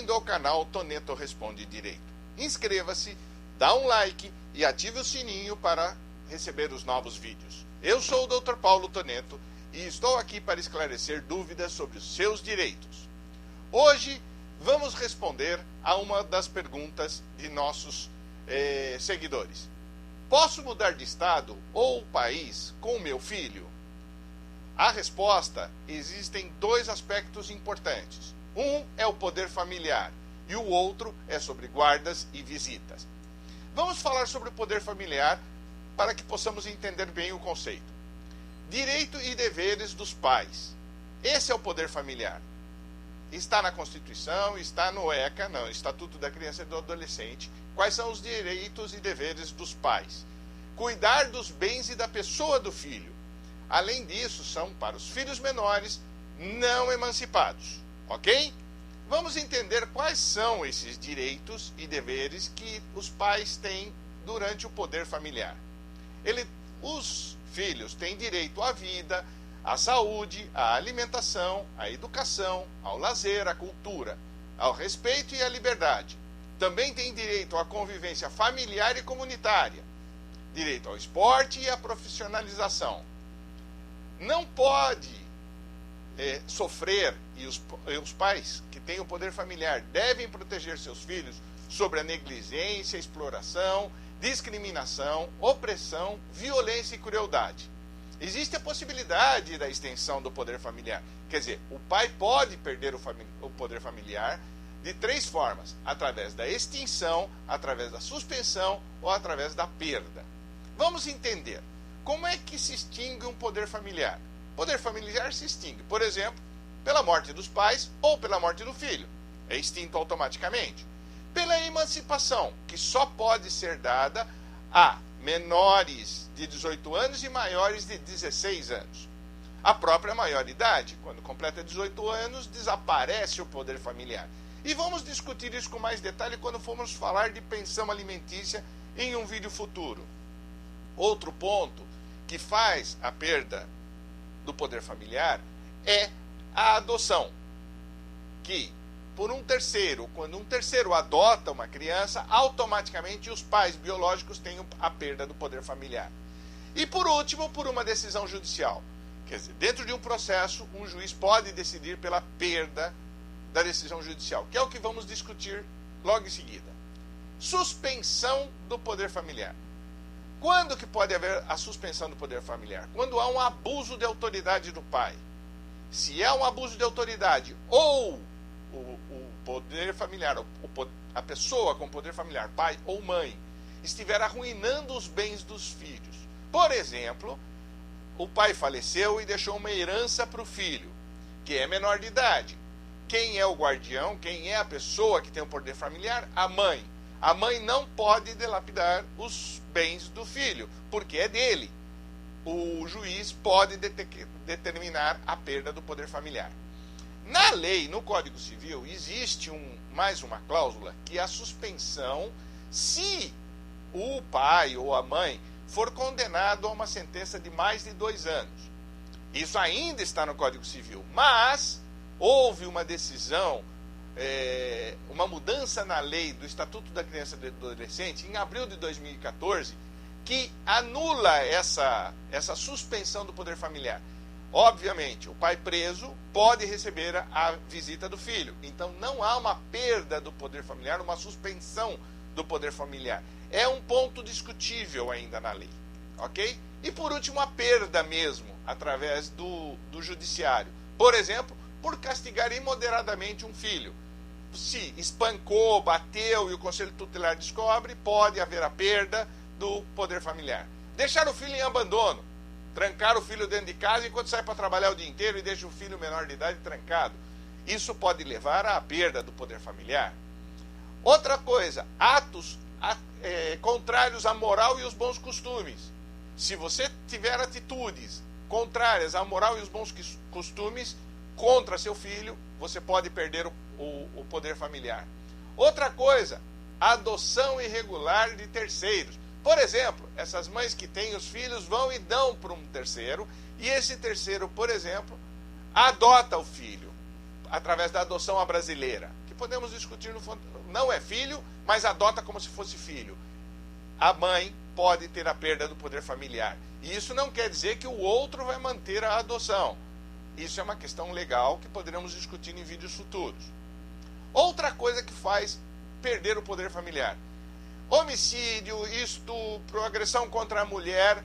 bem-vindo ao canal Toneto Responde Direito. Inscreva-se, dá um like e ative o sininho para receber os novos vídeos. Eu sou o Dr. Paulo Toneto e estou aqui para esclarecer dúvidas sobre os seus direitos. Hoje vamos responder a uma das perguntas de nossos seguidores. Posso mudar de estado ou país com o meu filho? A resposta: existem dois aspectos importantes. Um é o poder familiar e o outro é sobre guardas e visitas. Vamos falar sobre o poder familiar para que possamos entender bem o conceito. Direito e deveres dos pais. Esse é o poder familiar. Está na Constituição, está no ECA, no Estatuto da Criança e do Adolescente. Quais são os direitos e deveres dos pais? Cuidar dos bens e da pessoa do filho. Além disso, são para os filhos menores não emancipados. Ok? Vamos entender quais são esses direitos e deveres que os pais têm durante o poder familiar. Os filhos têm direito à vida, à saúde, à alimentação, à educação, ao lazer, à cultura, ao respeito e à liberdade. Também têm direito à convivência familiar e comunitária, direito ao esporte e à profissionalização. Não pode sofrer, e os pais que têm o poder familiar devem proteger seus filhos sobre a negligência, exploração, discriminação, opressão, violência e crueldade. Existe a possibilidade da extensão do poder familiar. Quer dizer, o pai pode perder o poder familiar de três formas: através da extinção, através da suspensão ou através da perda. Vamos entender como é que se extingue um poder familiar. O poder familiar se extingue, por exemplo, pela morte dos pais ou pela morte do filho. É extinto automaticamente. Pela emancipação, que só pode ser dada a menores de 18 anos e maiores de 16 anos. A própria maioridade, quando completa 18 anos, desaparece o poder familiar. E vamos discutir isso com mais detalhe quando formos falar de pensão alimentícia em um vídeo futuro. Outro ponto que faz a perda do poder familiar é a adoção, que por um terceiro, quando um terceiro adota uma criança, automaticamente os pais biológicos têm a perda do poder familiar. E por último, por uma decisão judicial. Quer dizer, dentro de um processo, um juiz pode decidir pela perda da decisão judicial, que é o que vamos discutir logo em seguida. Suspensão do poder familiar. Quando que pode haver a suspensão do poder familiar? Quando há um abuso de autoridade do pai. Se é um abuso de autoridade ou o poder familiar, a pessoa com poder familiar, pai ou mãe, estiver arruinando os bens dos filhos. Por exemplo, o pai faleceu e deixou uma herança para o filho, que é menor de idade. Quem é o guardião? Quem é a pessoa que tem o poder familiar? A mãe. A mãe não pode dilapidar os bens do filho, porque é dele. O juiz pode determinar a perda do poder familiar. Na lei, no Código Civil, existe mais uma cláusula, que é a suspensão se o pai ou a mãe for condenado a uma sentença de mais de 2 anos. Isso ainda está no Código Civil, mas houve uma decisão, uma mudança na lei do Estatuto da Criança e do Adolescente, em abril de 2014, que anula essa suspensão do poder familiar. Obviamente, o pai preso pode receber a visita do filho. Então, não há uma perda do poder familiar, uma suspensão do poder familiar. É um ponto discutível ainda na lei. Ok? E, por último, a perda mesmo, através do judiciário. Por exemplo, por castigar imoderadamente um filho. Se espancou, bateu e o Conselho Tutelar descobre, pode haver a perda do poder familiar. Deixar o filho em abandono. Trancar o filho dentro de casa enquanto sai para trabalhar o dia inteiro e deixa o filho menor de idade trancado. Isso pode levar à perda do poder familiar. Outra coisa, atos contrários à moral e os bons costumes. Se você tiver atitudes contrárias à moral e os bons costumes contra seu filho, você pode perder o poder familiar. Outra coisa, adoção irregular de terceiros. Por exemplo, essas mães que têm os filhos vão e dão para um terceiro, e esse terceiro, por exemplo, adota o filho, através da adoção à brasileira, que podemos discutir, não é filho, mas adota como se fosse filho. A mãe pode ter a perda do poder familiar. E isso não quer dizer que o outro vai manter a adoção. Isso é uma questão legal que poderemos discutir em vídeos futuros. Outra coisa que faz perder o poder familiar: homicídio, estupro, agressão contra a mulher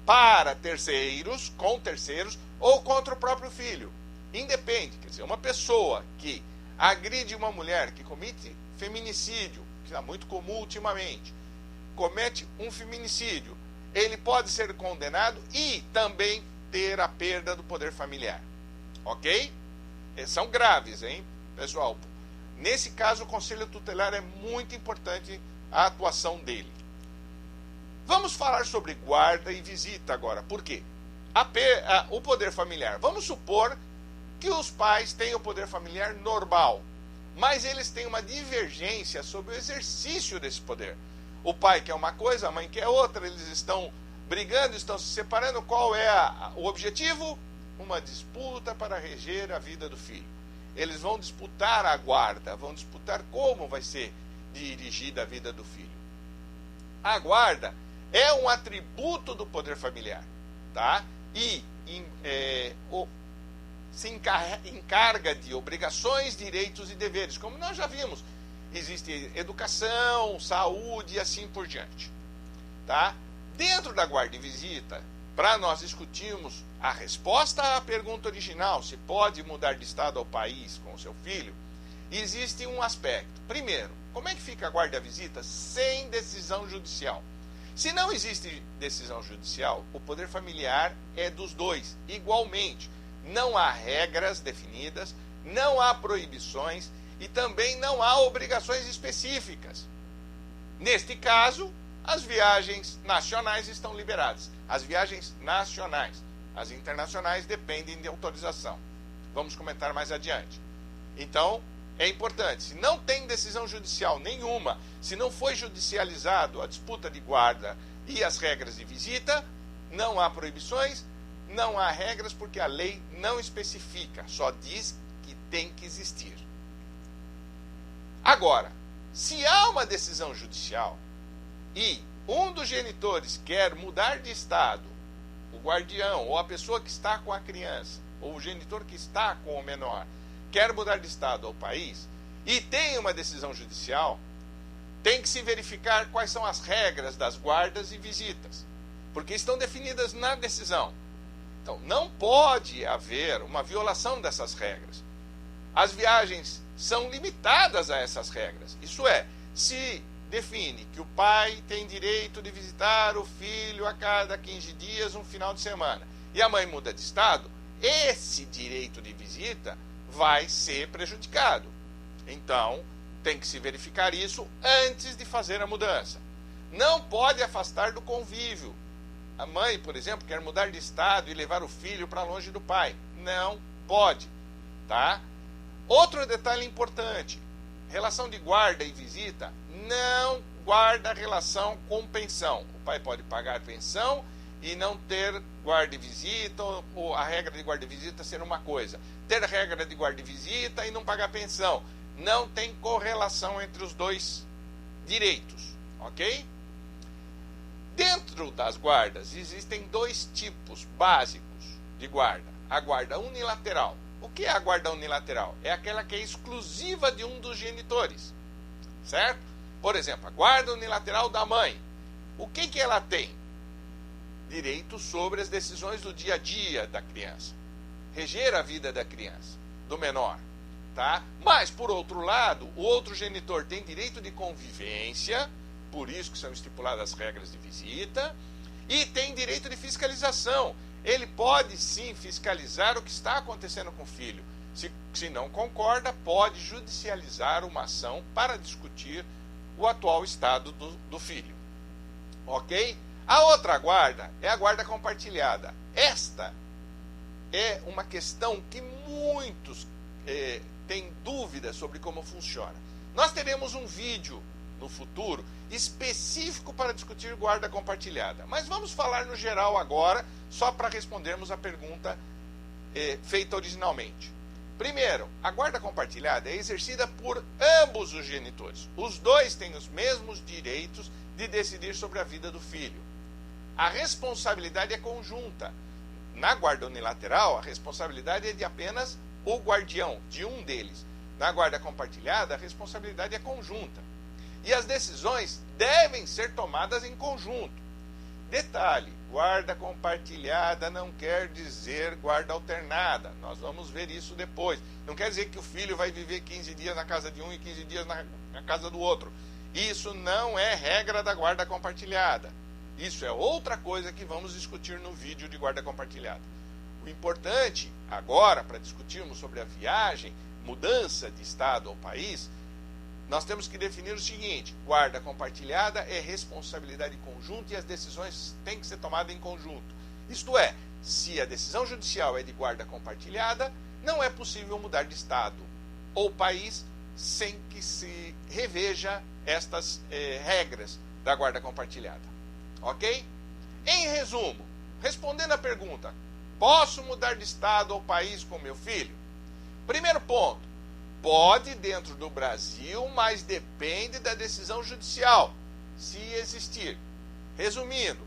para terceiros, com terceiros, ou contra o próprio filho. Independe, quer dizer, uma pessoa que agride uma mulher, que comete feminicídio, que é muito comum ultimamente, comete um feminicídio, ele pode ser condenado e também ter a perda do poder familiar. Ok? São graves, hein, pessoal? Nesse caso, o Conselho Tutelar é muito importante a atuação dele. Vamos falar sobre guarda e visita agora. Por quê? O poder familiar. Vamos supor que os pais têm o poder familiar normal, mas eles têm uma divergência sobre o exercício desse poder. O pai quer uma coisa, a mãe quer outra, eles estão brigando, estão se separando. Qual é o objetivo? Uma disputa para reger a vida do filho. Eles vão disputar a guarda, vão disputar como vai ser dirigida a vida do filho. A guarda é um atributo do poder familiar, tá? E se encarga de obrigações, direitos e deveres, como nós já vimos. Existe educação, saúde e assim por diante, tá? Dentro da guarda e visita, para nós discutirmos a resposta à pergunta original, se pode mudar de estado ao país com o seu filho, existe um aspecto. Primeiro, como é que fica a guarda e a visita sem decisão judicial? Se não existe decisão judicial, o poder familiar é dos dois, igualmente. Não há regras definidas, não há proibições e também não há obrigações específicas. Neste caso, as viagens nacionais estão liberadas. As viagens nacionais. As internacionais dependem de autorização. Vamos comentar mais adiante. Então, é importante, se não tem decisão judicial nenhuma, se não foi judicializado a disputa de guarda e as regras de visita, não há proibições, não há regras, porque a lei não especifica, só diz que tem que existir. Agora, se há uma decisão judicial e um dos genitores quer mudar de estado, o guardião ou a pessoa que está com a criança, ou o genitor que está com o menor, quer mudar de estado ao país e tem uma decisão judicial, tem que se verificar quais são as regras das guardas e visitas, porque estão definidas na decisão. Então, não pode haver uma violação dessas regras. As viagens são limitadas a essas regras. Isso é, se define que o pai tem direito de visitar o filho a cada 15 dias, um final de semana, e a mãe muda de estado, esse direito de visita vai ser prejudicado. Então, tem que se verificar isso antes de fazer a mudança. Não pode afastar do convívio. A mãe, por exemplo, quer mudar de estado e levar o filho para longe do pai. Não pode, tá? Outro detalhe importante: relação de guarda e visita não guarda relação com pensão. O pai pode pagar pensão e não ter guarda e visita, ou a regra de guarda e visita ser uma coisa. Ter regra de guarda e visita e não pagar pensão. Não tem correlação entre os dois direitos, ok? Dentro das guardas existem dois tipos básicos de guarda. A guarda unilateral. O que é a guarda unilateral? É aquela que é exclusiva de um dos genitores, certo? Por exemplo, a guarda unilateral da mãe. O que ela tem? Direito sobre as decisões do dia a dia da criança. Reger a vida da criança, do menor. Tá? Mas, por outro lado, o outro genitor tem direito de convivência, por isso que são estipuladas as regras de visita, e tem direito de fiscalização. Ele pode, sim, fiscalizar o que está acontecendo com o filho. Se não concorda, pode judicializar uma ação para discutir o atual estado do filho. Ok? A outra guarda é a guarda compartilhada. Esta é uma questão que muitos têm dúvidas sobre como funciona. Nós teremos um vídeo no futuro específico para discutir guarda compartilhada. Mas vamos falar no geral agora, só para respondermos a pergunta feita originalmente. Primeiro, a guarda compartilhada é exercida por ambos os genitores. Os dois têm os mesmos direitos de decidir sobre a vida do filho. A responsabilidade é conjunta. Na guarda unilateral, a responsabilidade é de apenas o guardião, de um deles. Na guarda compartilhada, a responsabilidade é conjunta. E as decisões devem ser tomadas em conjunto. Detalhe, guarda compartilhada não quer dizer guarda alternada. Nós vamos ver isso depois. Não quer dizer que o filho vai viver 15 dias na casa de um e 15 dias na casa do outro. Isso não é regra da guarda compartilhada. Isso é outra coisa que vamos discutir no vídeo de guarda compartilhada. O importante agora, para discutirmos sobre a viagem, mudança de estado ou país, nós temos que definir o seguinte: guarda compartilhada é responsabilidade conjunta e as decisões têm que ser tomadas em conjunto. Isto é, se a decisão judicial é de guarda compartilhada, não é possível mudar de estado ou país sem que se reveja estas regras da guarda compartilhada. Ok? Em resumo, respondendo à pergunta: posso mudar de estado ou país com meu filho? Primeiro ponto: pode dentro do Brasil, mas depende da decisão judicial, se existir. Resumindo,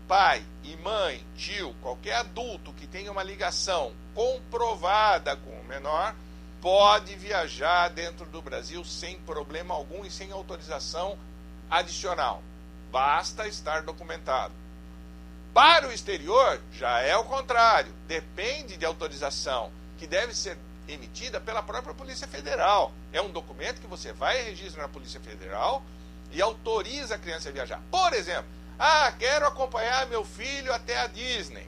pai e mãe, tio, qualquer adulto que tenha uma ligação comprovada com o menor, pode viajar dentro do Brasil sem problema algum e sem autorização adicional. Basta estar documentado. Para o exterior, já é o contrário. Depende de autorização, que deve ser emitida pela própria Polícia Federal. É um documento que você vai e registra na Polícia Federal e autoriza a criança a viajar. Por exemplo, quero acompanhar meu filho até a Disney.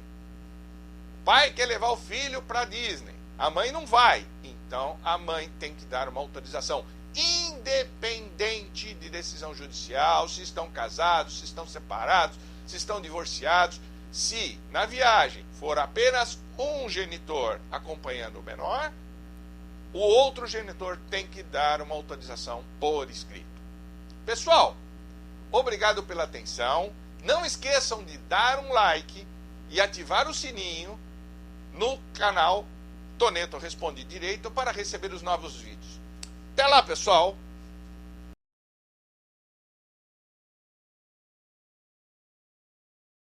O pai quer levar o filho para a Disney. A mãe não vai. Então, a mãe tem que dar uma autorização, independente de decisão judicial, se estão casados, se estão separados, se estão divorciados. Se na viagem for apenas um genitor acompanhando o menor, o outro genitor tem que dar uma autorização por escrito. Pessoal, obrigado pela atenção. Não esqueçam de dar um like e ativar o sininho no canal Toneto Responde Direito para receber os novos vídeos. Até lá, pessoal!